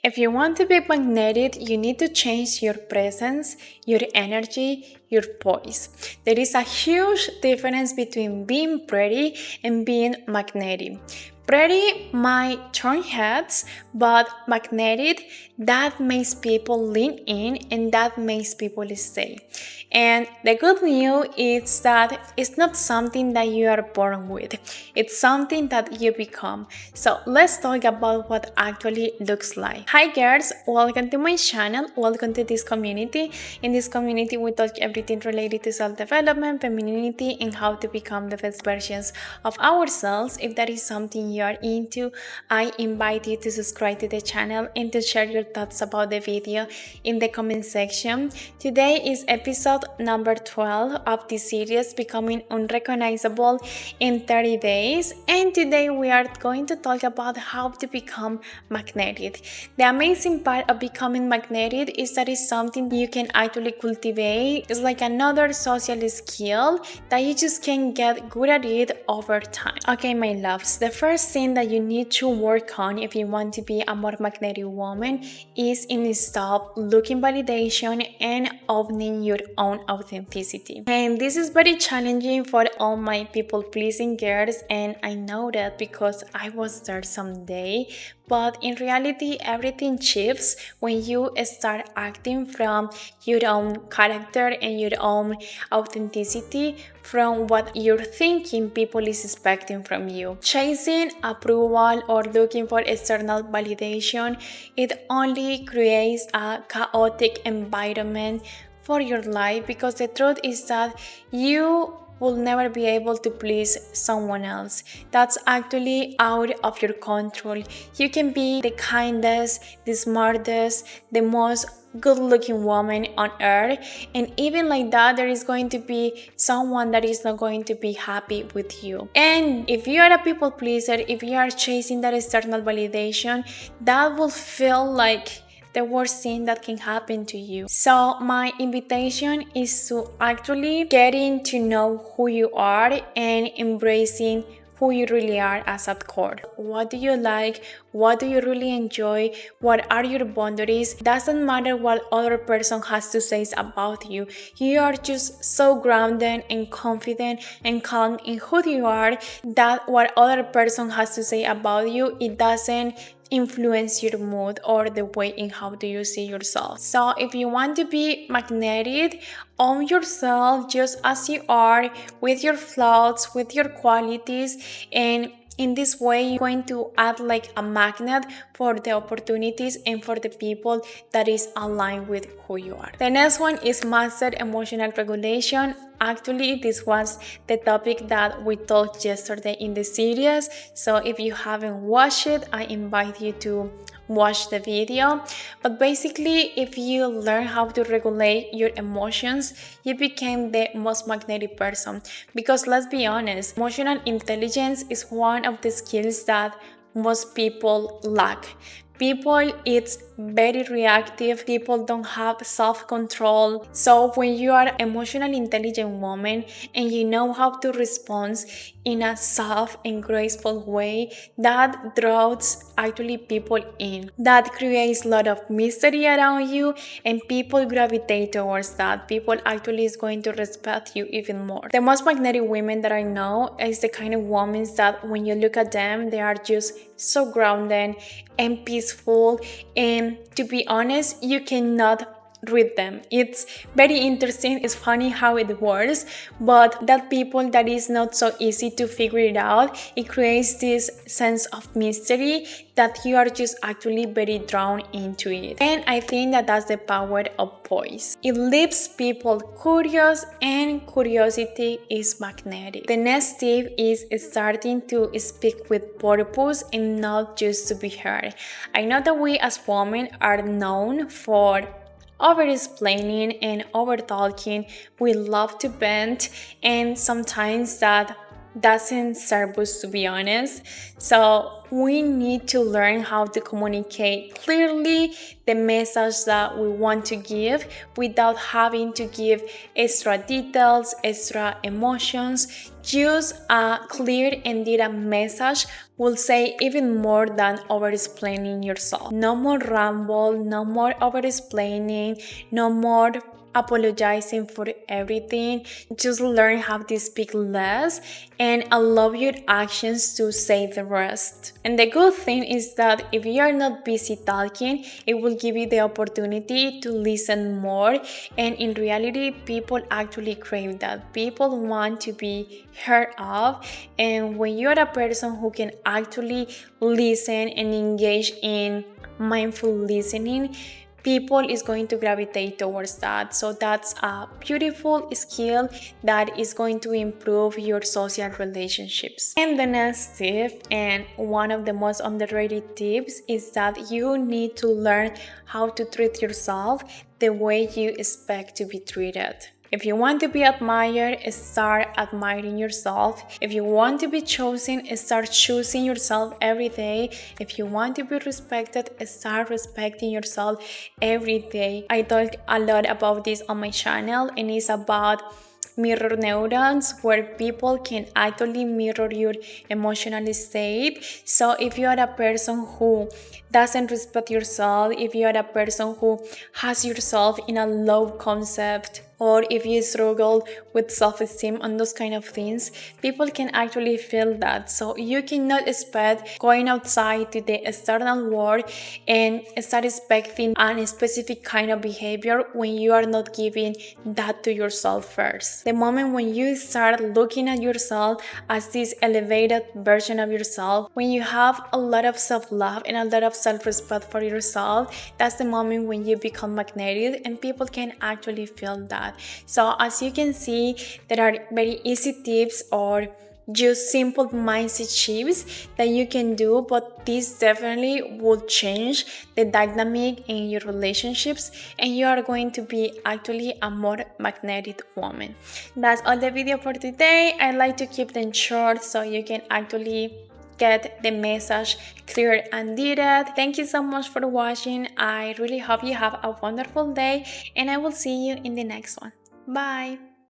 If you want to be magnetic, you need to change your presence, your energy, your voice. There is a huge difference between being pretty and being magnetic. Pretty might turn heads, but magnetic, that makes people lean in and that makes people stay. And the good news is that it's not something that you are born with. It's something that you become. So let's talk about what actually looks like. Hi girls, welcome to my channel. Welcome to this community. In this community, we talk everything related to self-development, femininity, and how to become the best versions of ourselves. If that is something you are into, I invite you to subscribe to the channel and to share your thoughts about the video in the comment section. Today is episode number 12 of this series, Becoming Unrecognizable in 30 Days. And today we are going to talk about how to become magnetic. The amazing part of becoming magnetic is that it's something you can actually cultivate. It's like another social skill that you just can get good at it over time. Okay, my loves, the first thing that you need to work on if you want to be a more magnetic woman is in stop looking validation and owning your own authenticity. And this is very challenging for all my people pleasing girls, and I know that because I was there someday. But in reality, everything shifts when you start acting from your own character and your own authenticity, from what you're thinking people is expecting from you. Chasing approval or looking for external validation, it only creates a chaotic environment for your life, because the truth is that you will never be able to please someone else. That's actually out of your control. You can be the kindest, the smartest, the most good-looking woman on earth, and even like that, there is going to be someone that is not going to be happy with you. And if you are a people pleaser, if you are chasing that external validation, that will feel like the worst thing that can happen to you. So my invitation is to actually getting to know who you are and embracing who you really are as at core. What do you like? What do you really enjoy? What are your boundaries? Doesn't matter what other person has to say about you. You are just so grounded and confident and calm in who you are that what other person has to say about you, it doesn't influence your mood or the way in how do you see yourself. So if you want to be magnetic, own yourself just as you are, with your flaws, with your qualities, and in this way you're going to act like a magnet for the opportunities and for the people that is aligned with who you are. The next one is master emotional regulation. Actually, this was the topic that we talked yesterday in the series, so if you haven't watched it, I invite you to watch the video. But basically, if you learn how to regulate your emotions, you become the most magnetic person. Because let's be honest, emotional intelligence is one of the skills that most people lack. People, it's very reactive. People don't have self-control. So when you are an emotionally intelligent woman and you know how to respond in a soft and graceful way, that draws actually people in. That creates a lot of mystery around you, and people gravitate towards that. People actually is going to respect you even more. The most magnetic women that I know is the kind of women that when you look at them, they are just so grounded and peaceful, and to be honest, you cannot read them. It's very interesting. It's funny how it works, but that people that is not so easy to figure it out, it creates this sense of mystery that you are just actually very drawn into it. And I think that that's the power of voice. It leaves people curious, and curiosity is magnetic. The next tip is starting to speak with purpose and not just to be heard. I know that we as women are known for over-explaining and over-talking. We love to vent, and sometimes that doesn't serve us, to be honest. So we need to learn how to communicate clearly the message that we want to give without having to give extra details, extra emotions. Just a clear and direct message will say even more than over explaining yourself. No more ramble, no more over explaining, no more apologizing for everything. Just learn how to speak less and allow your actions to say the rest. And the good thing is that if you are not busy talking, it will give you the opportunity to listen more. And in reality, people actually crave that. People want to be heard of. And when you are a person who can actually listen and engage in mindful listening, people is going to gravitate towards that. So that's a beautiful skill that is going to improve your social relationships. And the next tip, and one of the most underrated tips, is that you need to learn how to treat yourself the way you expect to be treated. If you want to be admired, start admiring yourself. If you want to be chosen, start choosing yourself every day. If you want to be respected, start respecting yourself every day. I talk a lot about this on my channel, and it's about mirror neurons, where people can actually mirror your emotional state. So if you are a person who doesn't respect yourself, if you are a person who has yourself in a low concept, or if you struggle with self-esteem and those kind of things, people can actually feel that. So you cannot expect going outside to the external world and start expecting a specific kind of behavior when you are not giving that to yourself first. The moment when you start looking at yourself as this elevated version of yourself, when you have a lot of self-love and a lot of self-respect for yourself, that's the moment when you become magnetic and people can actually feel that. So as you can see, there are very easy tips or just simple mindset shifts that you can do, but this definitely will change the dynamic in your relationships, and you are going to be actually a more magnetic woman. That's all the video for today. I like to keep them short so you can actually get the message clear and direct. Thank you so much for watching. I really hope you have a wonderful day, and I will see you in the next one. Bye.